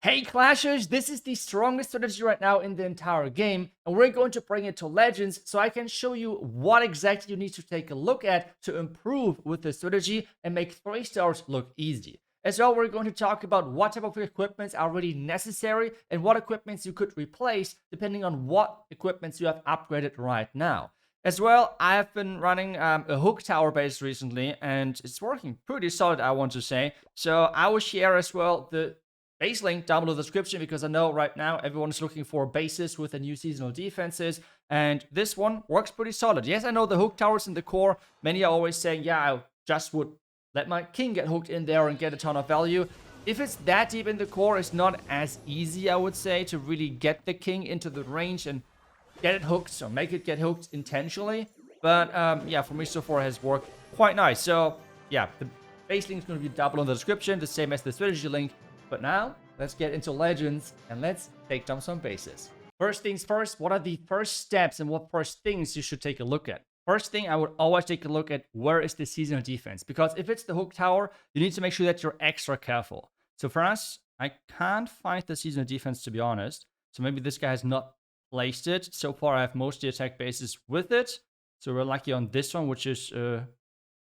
Hey Clashers, this is the strongest strategy right now in the entire game, and we're going to bring it to Legends so I can show you what exactly you need to take a look at to improve with the strategy and make 3 stars look easy. As well, we're going to talk about what type of equipments are really necessary and what equipments you could replace depending on what equipments you have upgraded right now. As well, I have been running a hook tower base recently, and it's working pretty solid, I want to say. So I will share as well the base link down below the description because I know right now everyone is looking for bases with the new seasonal defenses, and this one works pretty solid. Yes, I know the hook towers in the core. Many are always saying, yeah, I just would let my king get hooked in there and get a ton of value. If it's that deep in the core, it's not as easy, I would say, to really get the king into the range and get it hooked, or make it get hooked intentionally. But yeah, for me so far it has worked quite nice. So yeah, the base link is going to be down below in the description, the same as the strategy link. But now, let's get into Legends and let's take down some bases. First things first, what are the first steps and what first things you should take a look at? First thing, I would always take a look at where is the seasonal defense. Because if it's the hook tower, you need to make sure that you're extra careful. So for us, I can't find the seasonal defense, to be honest. So maybe this guy has not placed it. So far, I have mostly attack bases with it. So we're lucky on this one, which is,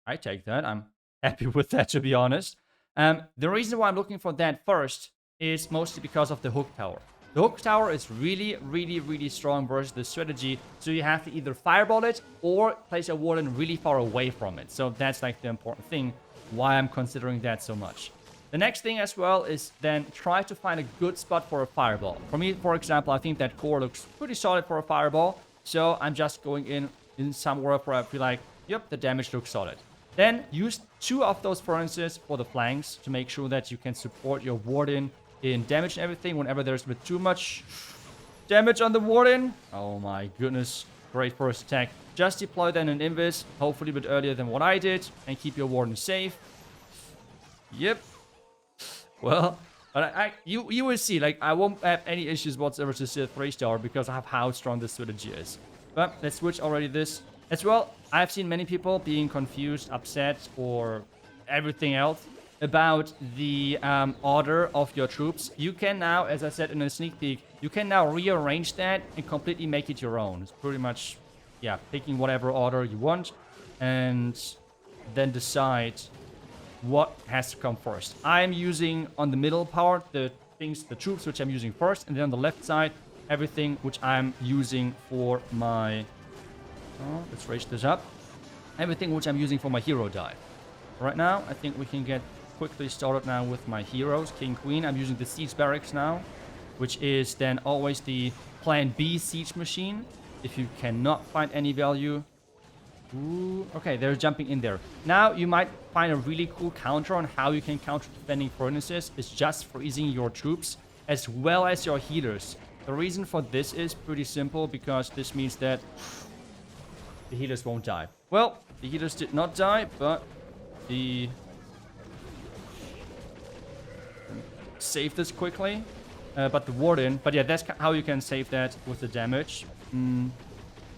I take that. I'm happy with that, to be honest. The reason why I'm looking for that first is mostly because of the hook tower. The hook tower is really strong versus the strategy, so you have to either fireball it or place a warden really far away from it. So that's like the important thing, why I'm considering that so much. The next thing as well is then try to find a good spot for a fireball. For me, for example, I think that core looks pretty solid for a fireball, so I'm just going in somewhere where I feel like, yep, the damage looks solid. Then use 2 of those furnaces for the flanks to make sure that you can support your warden in damage and everything whenever there's a bit too much damage on the warden. Oh my goodness. Great first attack. Just deploy then an invis, hopefully a bit earlier than what I did, and keep your warden safe. Yep. Well, but you will see, like, I won't have any issues whatsoever to see a 3-star because of how strong this strategy is. But let's switch already this. As well, I've seen many people being confused, upset, or everything else about the order of your troops. You can now, as I said in a sneak peek, you can now rearrange that and completely make it your own. It's pretty much, yeah, picking whatever order you want and then decide what has to come first. I'm using on the middle part the troops which I'm using first, and then on the left side, everything which I'm using for my... Oh, let's raise this up. Everything which I'm using for my hero dive. Right now, I think we can get quickly started now with my heroes. King, Queen. I'm using the siege barracks now, which is then always the plan B siege machine. If you cannot find any value. Ooh, okay, they're jumping in there. Now, you might find a really cool counter on how you can counter defending furnaces. It's just freezing your troops as well as your healers. The reason for this is pretty simple, because this means that the healers won't die. Well, the healers did not die, but the... save this quickly. But the warden... But yeah, that's how you can save that with the damage.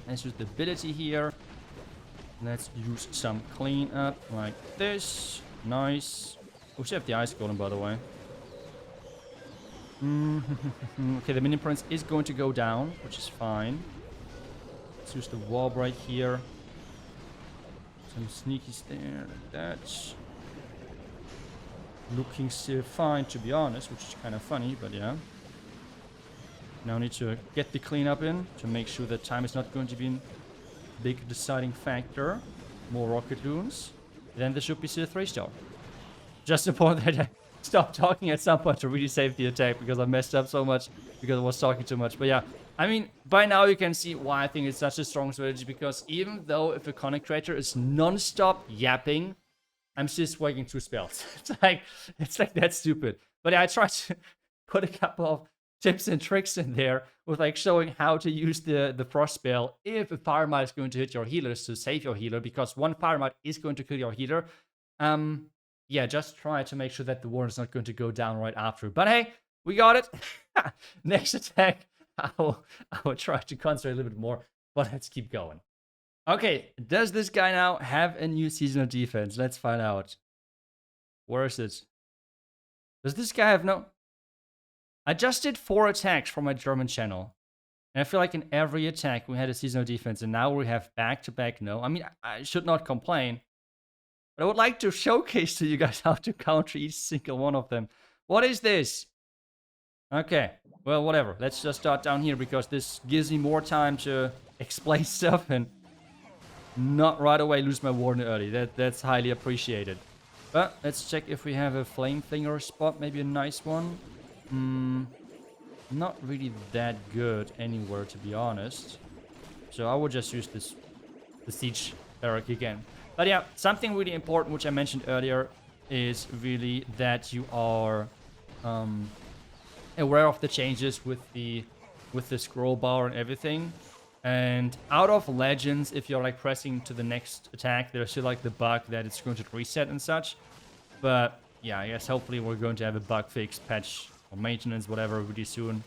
Let's use the ability here. Let's use some cleanup like this. Nice. We should have the ice golem, by the way. Okay, the minion prince is going to go down, which is fine. Let's use the wall break here. Some sneakies there, like that. Looking still fine, to be honest, which is kind of funny, but yeah. Now I need to get the cleanup in to make sure that time is not going to be a big deciding factor. More rocket loons. Then there should be still a 3-star. Just important that I stop talking at some point to really save the attack, because I messed up so much because I was talking too much. But yeah, I mean, by now you can see why I think it's such a strong strategy, because even though if a content creator is non-stop yapping, I'm still swagging 2 spells. It's like that stupid. But yeah, I tried to put a couple of tips and tricks in there with like showing how to use the frost spell if a fire mite is going to hit your healers to save your healer, because one fire mite is going to kill your healer. Yeah, just try to make sure that the warden is not going to go down right after. But hey, we got it. Next attack, I will try to concentrate a little bit more, but let's keep going. Okay, does this guy now have a new seasonal defense? Let's find out. Where is it? Does this guy have no... I just did 4 attacks from my German channel. And I feel like in every attack we had a seasonal defense, and now we have back-to-back no. I mean, I should not complain, but I would like to showcase to you guys how to counter each single one of them. What is this? Okay, well, whatever. Let's just start down here, because this gives me more time to explain stuff and not right away lose my Warden early. That's highly appreciated. But let's check if we have a flame flinger spot, maybe a nice one. Not really that good anywhere, to be honest. So I would just use the siege barrack again. But yeah, something really important which I mentioned earlier is really that you are aware of the changes with the scroll bar and everything. And out of Legends, if you're like pressing to the next attack, there's still like the bug that it's going to reset and such. But yeah, I guess hopefully we're going to have a bug fix, patch, or maintenance, whatever, really soon.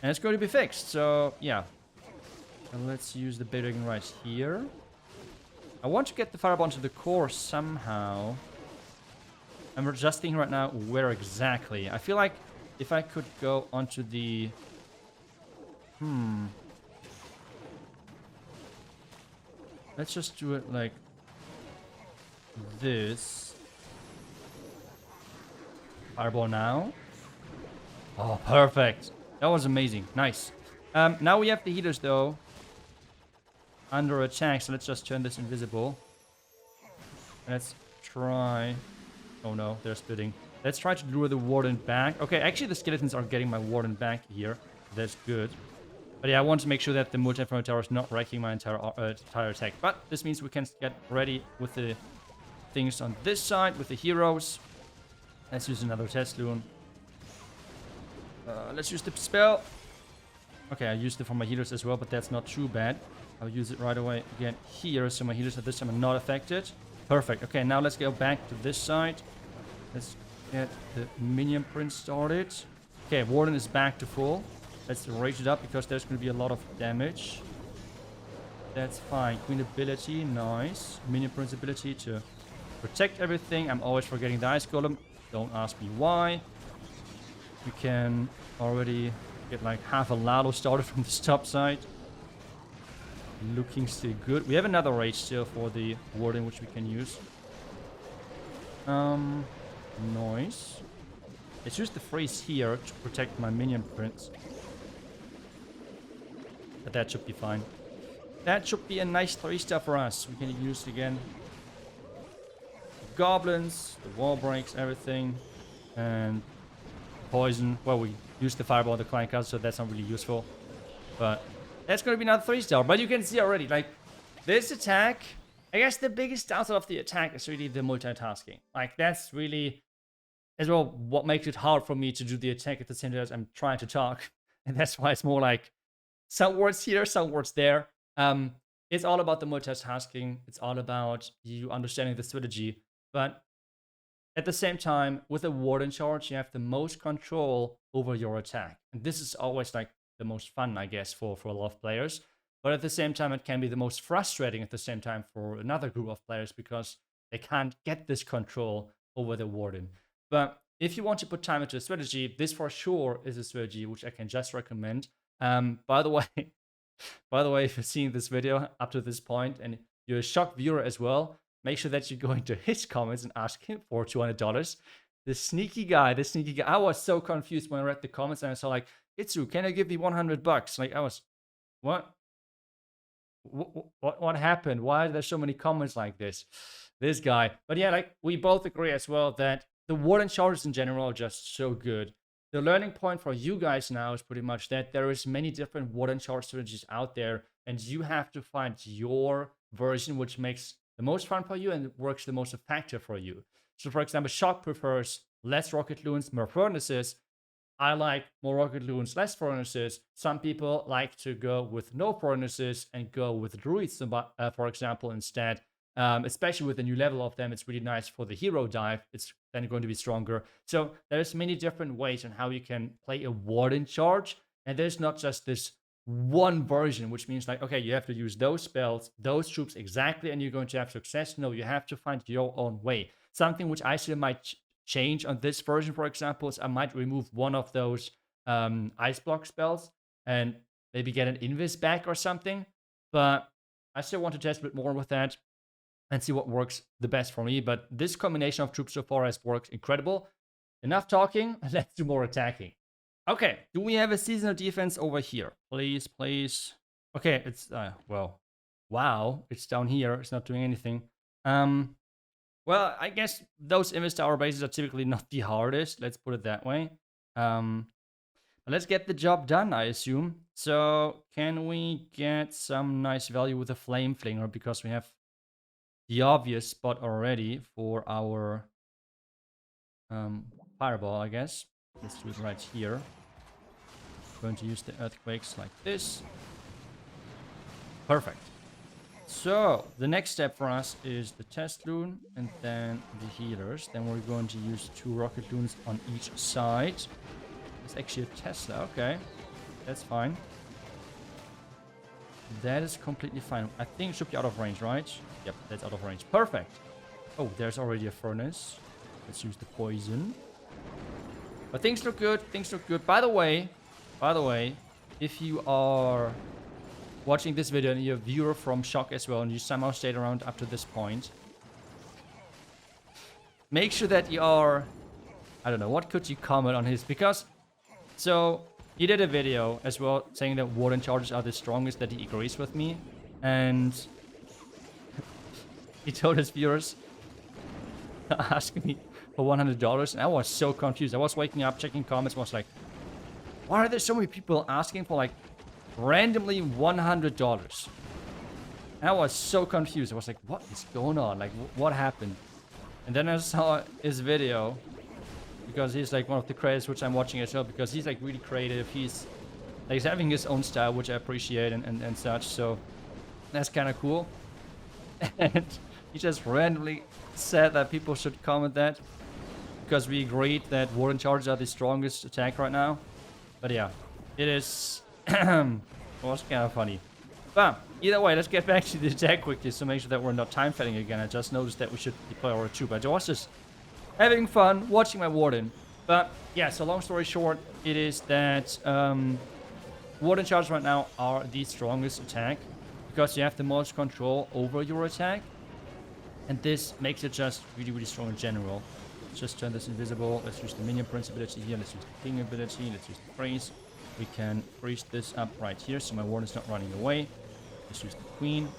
And it's going to be fixed, so yeah. And let's use the building right here. I want to get the fireball into the core somehow. I'm adjusting right now where exactly. I feel like if I could go onto the... Let's just do it like this. Fireball now. Oh, perfect. That was amazing. Nice. Now we have the healers, though, under attack. So let's just turn this invisible. Let's try... Oh, no. They're splitting. Let's try to lure the Warden back. Okay, actually, the skeletons are getting my Warden back here. That's good. But yeah, I want to make sure that the multi-infernal tower is not wrecking my entire attack. But this means we can get ready with the things on this side, with the heroes. Let's use another test loon. Let's use the spell. Okay, I used it for my healers as well, but that's not too bad. I'll use it right away again here, so my healers at this time are not affected. Perfect. Okay, now let's go back to this side. Let's get the minion print started. Okay, Warden is back to full. Let's raise it up, because there's going to be a lot of damage. That's fine. Queen ability, nice. Minion prince ability to protect everything. I'm always forgetting the ice golem. Don't ask me why. We can already get like half a Lalo started from the top side. Looking still good. We have another rage still for the Warden, which we can use. Noise. Let's use the freeze here to protect my minion prince. But that should be fine. That should be a nice 3-star for us. We can use again goblins, the wall breaks, everything, and poison. Well, we used the fireball, the client cast, so that's not really useful. But that's going to be another 3-star. But you can see already, like, this attack, I guess the biggest downside of the attack is really the multitasking. Like, that's really, as well, what makes it hard for me to do the attack at the same time as I'm trying to talk. And that's why it's more like some words here, some words there. It's all about the multitasking. It's all about you understanding the strategy. But at the same time, with a Warden charge, you have the most control over your attack. And this is always like the most fun, I guess, for a lot of players. But at the same time, it can be the most frustrating at the same time for another group of players, because they can't get this control over the Warden. But if you want to put time into a strategy, this for sure is a strategy which I can just recommend. By the way, if you're seeing this video up to this point and you're a shocked viewer as well, make sure that you go into his comments and ask him for $200. The sneaky guy. I was so confused when I read the comments and I saw like, iTzu, can I give you $100? Like, I was, what happened? Why are there so many comments like this? This guy. But yeah, like, we both agree as well that the Warden charges in general are just so good. The learning point for you guys now is pretty much that there is many different Warden charge strategies out there, and you have to find your version which makes the most fun for you and works the most effective for you. So for example, Shock prefers less Rocket Loons, more Furnaces. I like more Rocket Loons, less Furnaces. Some people like to go with no Furnaces and go with Druids, for example, instead. Especially with the new level of them, it's really nice for the hero dive. It's then going to be stronger. So there's many different ways on how you can play a Warden charge. And there's not just this one version, which means like, okay, you have to use those spells, those troops exactly, and you're going to have success. No, you have to find your own way. Something which I still might change on this version, for example, is I might remove one of those ice block spells and maybe get an invis back or something. But I still want to test a bit more with that and see what works the best for me. But this combination of troops so far has worked incredible. Enough talking, let's do more attacking. Okay, do we have a seasonal defense over here? Please, please. Okay, it's, well, wow, it's down here. It's not doing anything. Well, I guess those image tower bases are typically not the hardest. Let's put it that way. Let's get the job done, I assume. So, can we get some nice value with a flame flinger? Because we have the obvious spot already for our fireball, I guess. Let's do it right here. Going to use the earthquakes like this. Perfect. So, the next step for us is the test loon and then the healers. Then we're going to use 2 rocket loons on each side. It's actually a Tesla, okay. That's fine. That is completely fine. I think it should be out of range, right? Yep, that's out of range. Perfect. Oh, there's already a furnace. Let's use the poison. But things look good. Things look good. By the way, if you are watching this video and you're a viewer from Shock as well and you somehow stayed around up to this point, make sure that you are, I don't know, what could you comment on his, because, so, he did a video as well saying that Warden charges are the strongest, that he agrees with me, and he told his viewers asking me for $100, and I was so confused. I was waking up, checking comments, was like, why are there so many people asking for like randomly $100? And I was so confused. I was like, what is going on? Like, what happened? And then I saw his video, because he's like one of the creators which I'm watching as well, because he's like really creative. He's like having his own style, which I appreciate and such. So that's kind of cool. And he just randomly said that people should comment that because we agreed that Warden charges are the strongest attack right now. But yeah, it is. It was kind of funny. But either way, let's get back to the attack quickly to make sure that we're not time fighting again. I just noticed that we should deploy our troop. I was just having fun watching my Warden. But yeah, so long story short, it is that Warden charges right now are the strongest attack because you have the most control over your attack. And this makes it just really, really strong in general. Let's just turn this invisible. Let's use the minion prince ability here. Let's use the king ability. Let's use the freeze. We can freeze this up right here so my Warden is not running away. Let's use the queen.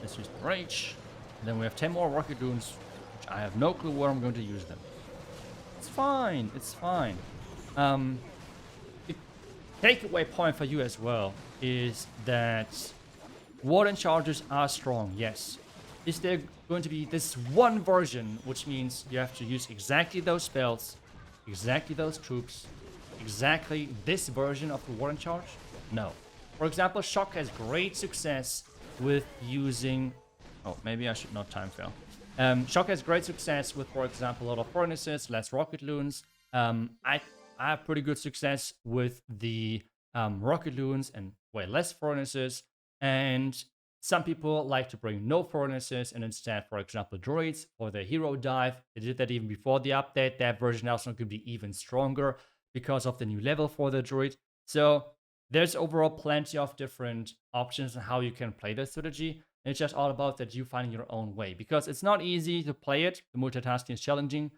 Let's use the rage. And then we have 10 more rocket loons, which I have no clue where I'm going to use them. It's fine. It's fine. The takeaway point for you as well is that Warden charges are strong, yes. Is there going to be this one version, which means you have to use exactly those spells, exactly those troops, exactly this version of the Warden charge? No. For example, Shock has great success with using... Oh, maybe I should not time fail. Shock has great success with, for example, a lot of furnaces, less rocket loons. I have pretty good success with the rocket loons and way less furnaces. And some people like to bring no furnaces and instead, for example, droids for their hero dive. They did that even before the update. That version now is going to be even stronger because of the new level for the droid. So there's overall plenty of different options on how you can play this strategy. And it's just all about that you finding your own way, because it's not easy to play it. The multitasking is challenging.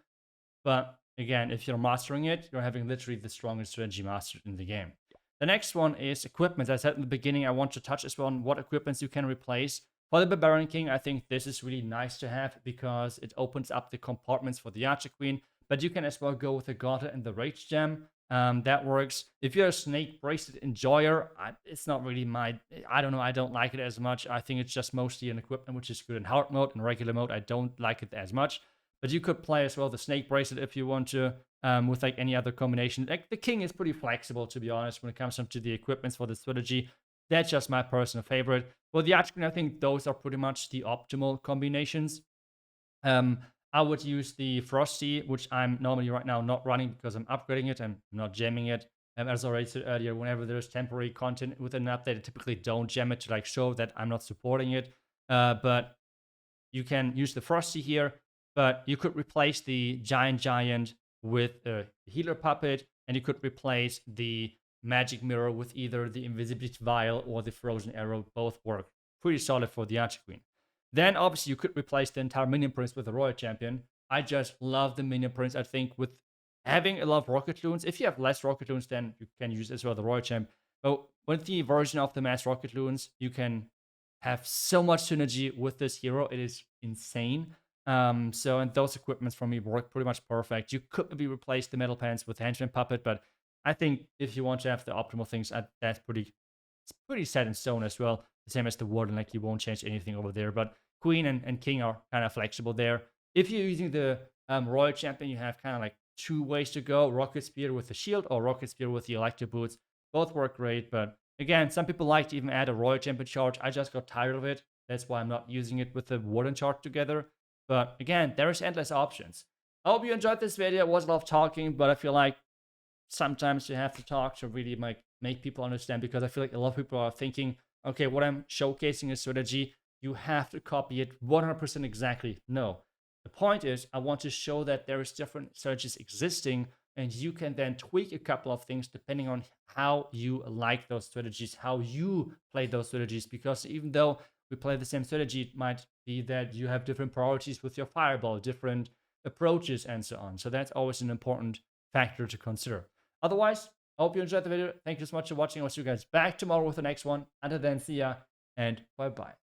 But again, if you're mastering it, you're having literally the strongest strategy mastered in the game. The next one is equipment. As I said in the beginning, I want to touch as well on what equipments you can replace. For the Barbarian King, I think this is really nice to have because it opens up the compartments for the Archer Queen. But you can as well go with the Gauntlet and the Rage Gem. That works. If you're a Snake Bracelet enjoyer, it's not really my... I don't know, I don't like it as much. I think it's just mostly an equipment which is good in hard mode. In regular mode, I don't like it as much. But you could play as well the Snake Bracelet if you want to, with like any other combination. Like the King is pretty flexible, to be honest, when it comes to the equipments for the strategy. That's just my personal favorite. For the Archer Queen, I think those are pretty much the optimal combinations. I would use the Frosty, which I'm normally right now not running because I'm upgrading it. I'm not jamming it. As I already said earlier, whenever there's temporary content within an update, I typically don't jam it to like show that I'm not supporting it. But you can use the Frosty here. but you could replace the giant with a healer puppet, and you could replace the magic mirror with either the invisibility vial or the frozen arrow. Both work pretty solid for the Archer Queen. Then obviously you could replace the entire minion prince with a royal champion. I just love the minion prince. I think with having a lot of rocket loons, if you have less rocket loons, then you can use as well the royal champ. But with the version of the mass rocket loons, you can have so much synergy with this hero. It is insane. And those equipments for me work pretty much perfect. You could maybe replace the metal pants with henchman puppet, but I think if you want to have the optimal things, that's pretty set in stone as well. The same as the Warden, like you won't change anything over there. But Queen and King are kind of flexible there. If you're using the Royal Champion, you have kind of like two ways to go: Rocket Spear with the shield or Rocket Spear with the Electro Boots. Both work great, but again, some people like to even add a Royal Champion charge. I just got tired of it. That's why I'm not using it with the Warden charge together. But again, there is endless options. I hope you enjoyed this video. It was a lot of talking, but I feel like sometimes you have to talk to really make people understand, because I feel like a lot of people are thinking, okay, what I'm showcasing is strategy. You have to copy it 100% exactly. No. The point is, I want to show that there is different strategies existing, and you can then tweak a couple of things depending on how you like those strategies, how you play those strategies. Because even though we play the same strategy, it might be that you have different priorities with your fireball, different approaches, and so on. So that's always an important factor to consider. Otherwise, I hope you enjoyed the video. Thank you so much for watching. I'll see you guys back tomorrow with the next one. Until then, see ya and bye-bye.